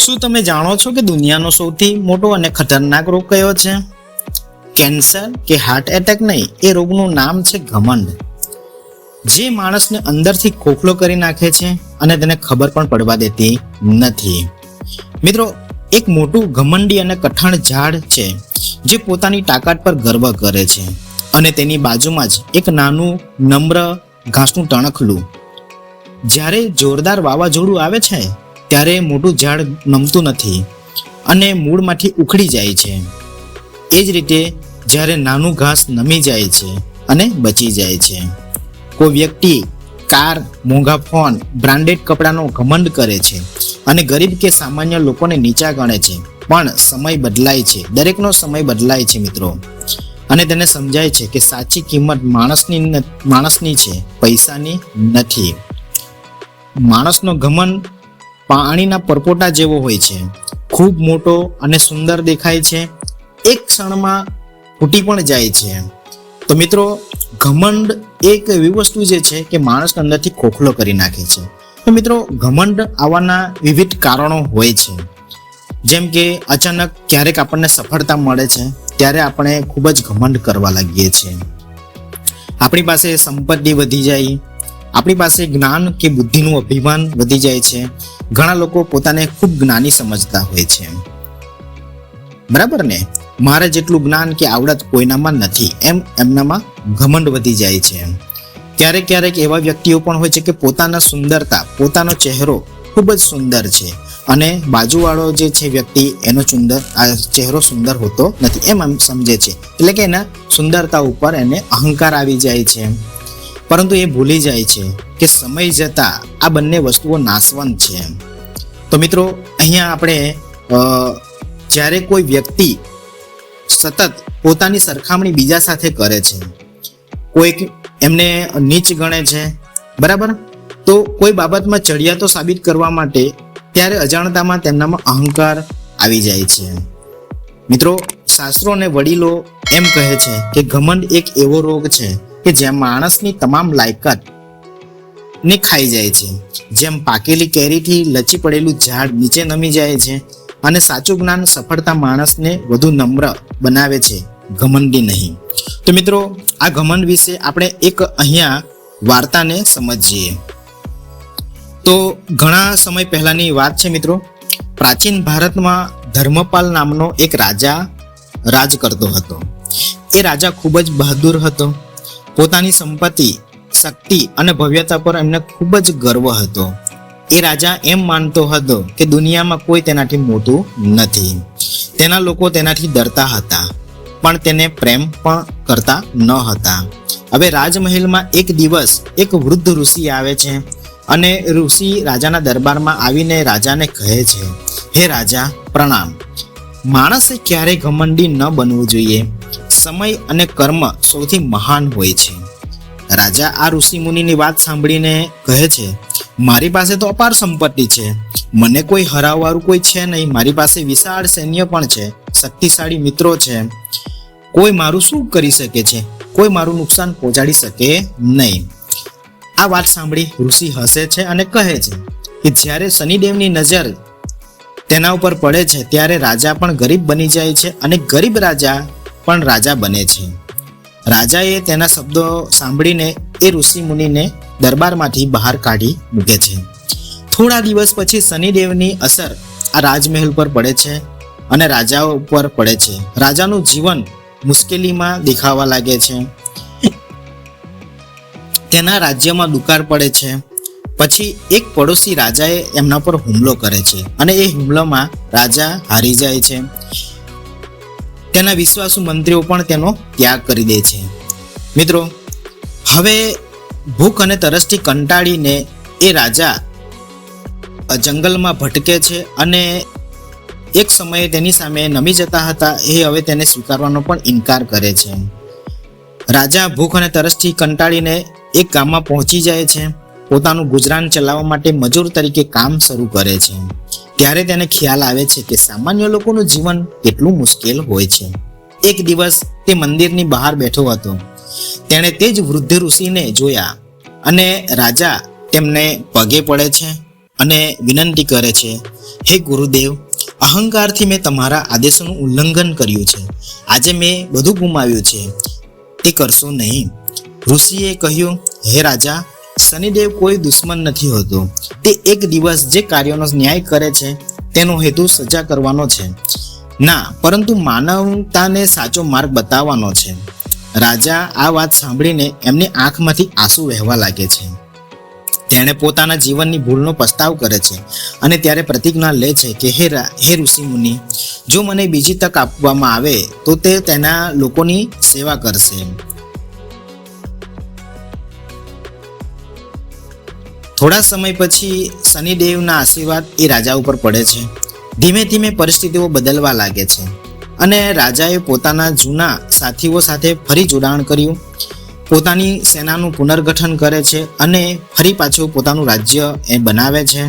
શું તમે જાણો છો કે દુનિયાનો સૌથી મોટો અને ખતરનાક રોગ કયો છે? કેન્સર કે હાર્ટ એટેક નહીં, એ રોગનું નામ છે ઘમંડ, જે માણસને અંદરથી ખોખલો કરી નાખે છે અને તેને ખબર પણ પડવા દેતી નથી. મિત્રો, એક મોટું ઘમંડી અને કઠણ ઝાડ છે જે પોતાની તાકાત પર ગર્વ કરે છે અને તેની બાજુમાં જ એક નાનું નમ્ર ઘાસનું તણખલું. જ્યારે જોરદાર વાવાઝોડું આવે છે ત્યારે મોટું ઝાડ નમતું નથી અને મૂળમાંથી ઉખડી જાય છે. એ જ રીતે જ્યારે નાનું ઘાસ નમી જાય છે અને બચી જાય છે. કોઈ વ્યક્તિ કાર, મોંઘા ફોન, બ્રાન્ડેડ કપડાનો ઘમંડ કરે છે અને ગરીબ કે સામાન્ય લોકોને નીચા ગણે છે. પણ સમય બદલાય છે, દરેકનો સમય બદલાય છે મિત્રો, અને તેને સમજાય છે કે સાચી કિંમત માણસની છે, પૈસાની નથી. માણસનો ઘમંડ પાણીના પરપોટા જેવો હોય છે, ખૂબ મોટો અને સુંદર દેખાય છે, એક ક્ષણમાં ફૂટી પણ જાય છે. તો મિત્રો, ઘમંડ એક એવી વસ્તુ જે છે કે માણસને અંદરથી ખોખલો કરી નાખે છે. તો મિત્રો, ઘમંડ આવવાના વિવિધ કારણો હોય છે. જેમ કે અચાનક ક્યારેક આપણને સફળતા મળે છે ત્યારે આપણે ખૂબ જ ઘમંડ કરવા લાગીએ છીએ. આપણી પાસે સંપત્તિ વધી જાય, આપણી પાસે જ્ઞાન કે બુદ્ધિનું અભિમાન વધી જાય છે. ઘણા લોકો પોતાને ખૂબ જ્ઞાની સમજતા હોય છે, બરાબર ને? મારે જેટલું જ્ઞાન કે આવડત કોઈનામાં નથી, એમનામાં ઘમંડ વધી જાય છે. ક્યારેક ક્યારેક એવા વ્યક્તિઓ પણ હોય છે કે પોતાના સુંદરતા, પોતાનો ચહેરો ખૂબ જ સુંદર છે અને બાજુવાળો જે છે વ્યક્તિ એનો ચહેરો સુંદર હોતો નથી એમ સમજે છે, એટલે કે એના સુંદરતા ઉપર એને અહંકાર આવી જાય છે. પરંતુ એ ભૂલી જાય છે કે સમય જતાં આ બંને વસ્તુઓ નાશવંત છે. તો મિત્રો, અહીંયા આપણે જ્યારે કોઈ વ્યક્તિ સતત પોતાની સરખામણી બીજા સાથે કરે છે, કોઈક એમને નીચ ગણે છે, બરાબર, તો કોઈ બાબતમાં ચડિયાતો સાબિત કરવા માટે ત્યારે અજાણતામાં તેમનામાં અહંકાર આવી જાય છે. મિત્રો, શાસ્ત્રો અને વડીલો એમ કહે છે કે ઘમંડ એક એવો રોગ છે કે જ્યાં માણસની તમામ લાયકાત ને ખાઈ જાય છે. જેમ પાકેલી કેરીથી લચી પડેલું ઝાડ નીચે નમી જાય છે અને સાચું જ્ઞાન સફળતા માણસને વધુ નમ્ર બનાવે છે, ઘમંડી નહીં. તો મિત્રો, આ ઘમંડ વિશે આપણે એક અહીંયા વાર્તાને સમજીએ. તો ઘણા સમય પહેલાની વાત છે મિત્રો. પ્રાચીન ભારતમાં ધર્મપાલ નામનો એક રાજા રાજ કરતો હતો. એ રાજા ખૂબ જ બહાદુર હતો. પોતાની સંપત્તિ, શક્તિ અને ભવ્યતા પર એમને ખૂબ જ ગર્વ હતો. એ રાજા એમ માનતો હતો કે દુનિયામાં કોઈ તેનાથી મોટું નથી. તેના લોકો તેનાથી ડરતા હતા, પણ તેને પ્રેમ પણ કરતા ન હતા. હવે રાજમહેલમાં એક દિવસ એક વૃદ્ધ ઋષિ આવે છે અને ઋષિ રાજાના દરબારમાં આવીને રાજાને કહે છે, હે રાજા, પ્રણામ. માણસે ક્યારેય ઘમંડી ન બનવું જોઈએ. સમય અને કર્મ સૌથી મહાન હોય છે. રાજા આ ઋષિ મુનિની વાત સાંભળીને કહે છે, મારી પાસે તો અપાર સંપત્તિ છે, મને કોઈ હરાવવાળું કોઈ છે નહીં. મારી પાસે વિશાળ સૈન્ય પણ છે, શક્તિશાળી મિત્રો છે. કોઈ મારું શું કરી શકે છે? કોઈ મારું નુકસાન પહોંચાડી શકે નહીં. આ વાત સાંભળી ઋષિ હસે છે અને કહે છે કે જ્યારે શનિદેવની નજર તેના ઉપર પડે છે ત્યારે રાજા પણ ગરીબ બની જાય છે અને ગરીબ રાજા પણ રાજા બને છે. રાજાએ તેના શબ્દો સાંભળીને એ ઋષિ મુનિને દરબારમાંથી બહાર કાઢી મૂકે છે. થોડા દિવસ પછી શનિદેવની અસર આ રાજમહેલ પર પડે છે અને રાજા ઉપર પડે છે. રાજાનું જીવન મુશ્કેલીમાં દેખાવા લાગે છે. તેના રાજ્યમાં દુકાળ પડે છે. પછી એક પડોશી રાજાએ એમના પર હુમલો કરે છે અને એ હુમલામાં રાજા હારી જાય છે. તેના વિશ્વાસુ મંત્રીઓ પણ તેનો ત્યાગ કરી દે છે. મિત્રો, હવે ભૂખ અને તરસથી કંટાળીને એ રાજા જંગલમાં ભટકે છે અને એક સમયે તેની સામે નમી જતા હતા એ હવે તેને સ્વીકારવાનો પણ ઇનકાર કરે છે. રાજા ભૂખ અને તરસથી કંટાળીને એક ગામમાં પહોંચી જાય છે. પોતાનું ગુજરાન ચલાવવા માટે મજૂર તરીકે કામ શરૂ કરે છે. ત્યારે તેને ખ્યાલ આવે છે કે સામાન્ય લોકોનું જીવન કેટલું મુશ્કેલ હોય છે. એક દિવસ તે મંદિરની બહાર બેઠો હતો. તેણે તે જ વૃદ્ધ ઋષિને જોયા અને રાજા તેમને પગે પડે છે અને વિનંતી કરે છે, હે ગુરુદેવ, અહંકારથી મેં તમારા આદેશોનું ઉલ્લંઘન કર્યું છે. આજે મેં બધું ગુમાવ્યું છે, તે કરશો નહીં. ઋષિએ કહ્યું, હે રાજા, શનિદેવ કોઈ દુશ્મન નથી હોતો. તે એક દિવસ જે કાર્યોનો ન્યાય કરે છે તેનો હેતુ સજા કરવાનો છે ના, પરંતુ માનવતાને સાચો માર્ગ બતાવવાનો છે. રાજા આ વાત સાંભળીને એમની આંખમાંથી આંસુ વહેવા લાગે છે. તેણે પોતાના જીવનની ભૂલનો પસ્તાવ કરે છે અને ત્યારે પ્રતિજ્ઞા લે છે કે હે ઋષિ મુનિ, જો મને બીજી તક આપવામાં આવે તો તે તેના લોકોની સેવા કરશે. થોડા સમય પછી શનિદેવના આશીર્વાદ એ રાજા ઉપર પડે છે. ધીમે ધીમે પરિસ્થિતિઓ બદલવા લાગે છે અને રાજાએ પોતાના જૂના સાથીઓ સાથે ફરી જોડાણ કર્યું, પોતાની સેનાનું પુનર્ગઠન કરે છે અને ફરી પાછું પોતાનું રાજ્ય એ બનાવે છે.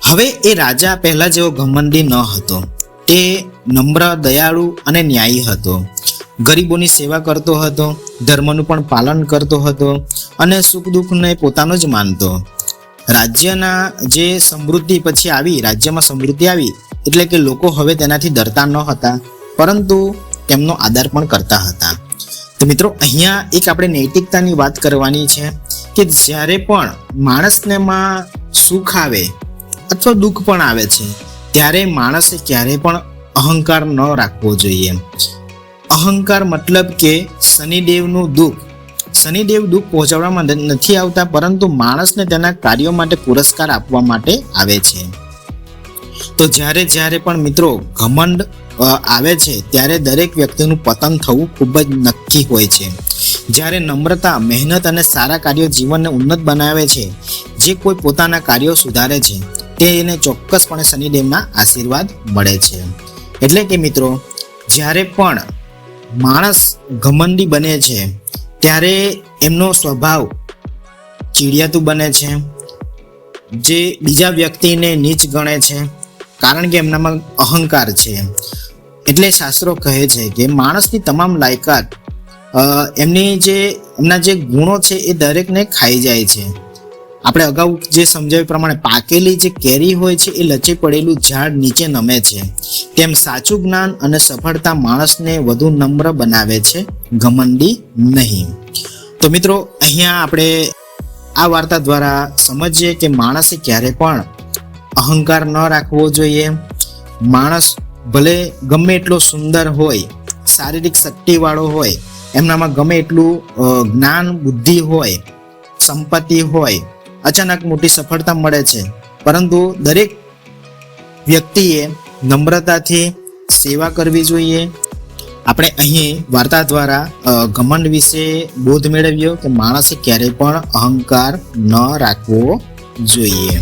હવે એ રાજા પહેલા જેવો ઘમંડી ન હતો. તે નમ્ર, દયાળુ અને ન્યાયી હતો. ગરીબોની સેવા કરતો હતો, ધર્મનું પણ પાલન કરતો હતો અને સુખ દુઃખને પોતાનો જ માનતો. રાજ્યમાં સમૃદ્ધિ આવી એટલે કે લોકો હવે તેનાથી ડરતા ન હતા, પરંતુ તેમનો આદર પણ કરતા હતા. તો મિત્રો, અહીંયા એક આપણે નૈતિકતાની વાત કરવાની છે કે જ્યારે પણ માણસનેમાં સુખ આવે અથવા દુઃખ પણ આવે છે ત્યારે માણસે ક્યારેય પણ અહંકાર ન રાખવો જોઈએ. અહંકાર મતલબ કે શનિદેવ દુઃખ પહોંચાડવામાં નથી આવતા, પરંતુ માણસને તેના કાર્યો માટે પુરસ્કાર આપવા માટે આવે છે. તો જ્યારે પણ મિત્રો ઘમંડ આવે છે ત્યારે દરેક વ્યક્તિનું પતન થવું ખૂબ જ નક્કી હોય છે. જ્યારે નમ્રતા, મહેનત અને સારા કાર્યો જીવનને ઉન્નત બનાવે છે, જે કોઈ પોતાના કાર્યો સુધારે છે, તેને ચોક્કસપણે શનિદેવના આશીર્વાદ મળે છે. એટલે કે મિત્રો, જ્યારે પણ માણસ ઘમંડી બને છે ત્યારે એમનો સ્વભાવ ચીડિયાતું બને છે, જે બીજા વ્યક્તિને નીચ ગણે છે, કારણ કે એમનામાં અહંકાર છે. એટલે શાસ્ત્રો કહે છે કે માણસની તમામ લાયકાત, એમના જે ગુણો છે એ દરેકને ખાઈ જાય છે. આપણે અગાઉ જે સમજાવ્યા પ્રમાણે પાકેલી જે કેરી હોય છે એ લચી પડેલું ઝાડ નીચે નમે છે, તેમ સાચું જ્ઞાન અને સફળતા માણસને વધુ નમ્ર બનાવે છે, ઘમંડી નહીં. તો મિત્રો, અહીંયા આપણે આ વાર્તા દ્વારા સમજીએ કે માણસે ક્યારે પણ અહંકાર ન રાખવો જોઈએ. માણસ ભલે ગમે એટલો સુંદર હોય, શારીરિક શક્તિવાળો હોય, એમનામાં ગમે એટલું જ્ઞાન, બુદ્ધિ હોય, સંપત્તિ હોય, અચાનક મોટી સફળતા મળે છે, પરંતુ દરેક વ્યક્તિએ નમ્રતાથી સેવા કરવી જોઈએ. આપણે અહીં વાર્તા દ્વારા ઘમંડ વિશે બોધ મેળવ્યો કે માણસે ક્યારેય પણ અહંકાર ન રાખવો જોઈએ.